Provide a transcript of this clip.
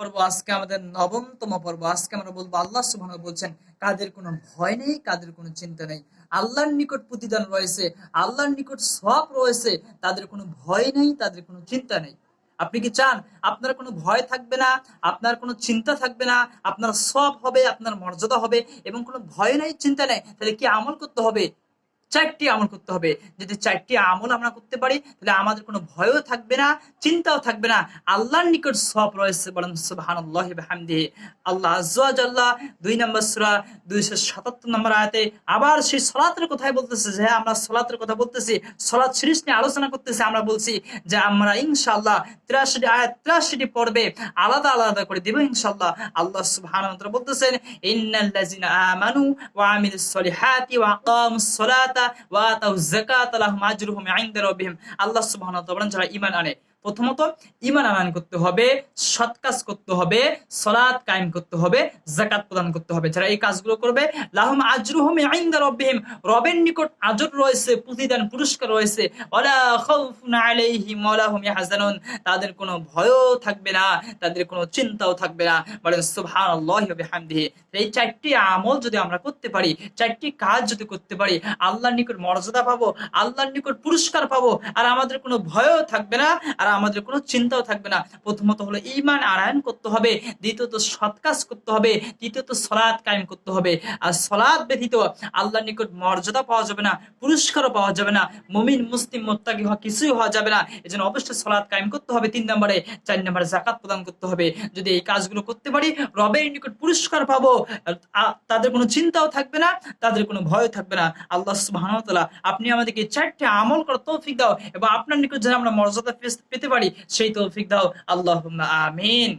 পর্ব, আজকে আমাদের নবমতম পর্ব। আজকে আমরা বলবো আল্লাহ সুবহানাহু বলছেন কাদের কোনো ভয় নেই, কাদের কোনো চিন্তা নেই। আল্লাহর নিকট প্রতিদান রয়েছে, আল্লাহর নিকট সওয়াব রয়েছে, তাদের কোনো ভয় নেই, তাদের কোনো চিন্তা নেই। আপনি কি চান আপনার কোনো ভয় থাকবে না, আপনার কোনো চিন্তা থাকবে না, আপনার সওয়াব হবে, আপনার মর্যাদা হবে এবং কোনো ভয় নেই, চিন্তা নেই? তাহলে কি আমল করতে হবে? চারটি আমল করতে হবে। যদি চারটি আমল আমরা করতে পারি তাহলে আমাদের কোনো ভয়ও থাকবে না, চিন্তাও থাকবে না। আল্লাহর নিকট সওয়াব রয়েছে, বলেন সুবহানাল্লাহি ওয়া বিহামদিহি। আল্লাহ আযজা ওয়া জাল্লা ২ নম্বর সূরা ২৭৭ নম্বর আয়াতে আবার সেই সালাতের কথাই বলতেছে যে হ্যাঁ, আমরা সালাতের কথা বলতেছি, সালাত সিরিজ নিয়ে আলোচনা করতেছি। আমরা বলছি যে আমরা ইনশাআল্লাহ ৮৩ আয়াত ৮৩টি পর্বে আলাদা আলাদা করে দিব ইনশাআল্লাহ। আল্লাহ সুবহানাহু ওয়া তাআলা বলতেছেন ইন্নাল্লাযিনা আমানু ওয়া আমিলুস সলিহাতি ওয়া আকামুস সালাতা ওয়া আতাউয যাকাতা লাহুম আজরুহুম ইনদা রাব্বিহিম। আল্লাহ সুবহানাহু ওয়া তাআলা বলেন যারা ঈমান আনে, প্রথমত ঈমান আনয়ন করতে হবে, সৎ কাজ করতে হবে, সালাত কায়েম করতে হবে, যাকাত প্রদান করতে হবে। যারা এই কাজগুলো করবে লাহুম আজরুহুম ইনদা রাব্বিহিম, রবের নিকট আজর রয়েছে, প্রতিদান পুরস্কার রয়েছে। ওয়ালা খাউফুন আলাইহিম ওয়া লাহুম ইয়াহজানুন, তাদের কোনো ভয়ও থাকবে না, তাদের কোনো চিন্তাও থাকবে না। বলেন সুবহানাল্লাহি ওয়া বিহামদিহি। এই চারটি আমল যদি আমরা করতে পারি, চারটি কাজ যদি করতে পারি, আল্লাহর নিকট মর্যাদা পাবো, আল্লাহর নিকট পুরস্কার পাবো, আর আমাদের কোনো ভয়ও থাকবে না, আর আমাদের কোনো চিন্তাও থাকবে না। প্রথমত হলো ঈমান আনয়ন করতে হবে, দ্বিতীয়ত সৎ কাজ করতে হবে, তৃতীয়ত সালাত কায়েম করতে হবে। আর সালাত ব্যতীত আল্লাহর নিকট মর্যাদা পাওয়া যাবে না, পুরস্কারও পাওয়া যাবে না, মুমিন মুসলিম মুত্তাকি হওয়া কিছুই হওয়া যাবে না। এজন্য অবশ্যই সালাত কায়েম করতে হবে ৩ নম্বরে। ৪ নম্বরে যাকাত প্রদান করতে হবে। যদি এই কাজগুলো করতে পারি রবের নিকট পুরস্কার পাবো, তাদের কোনো চিন্তাও থাকবে না, তাদের কোনো ভয় থাকবে না। আল্লাহ সুবহানাহু ওয়া তাআলা আপনি আমাদেরকে চারটি আমল করার তৌফিক দাও এবং আপনার নিকট যেন আমরা মর্যাদা পেতে পারি সেই তৌফিক দাও। আল্লাহুম্মা আমিন।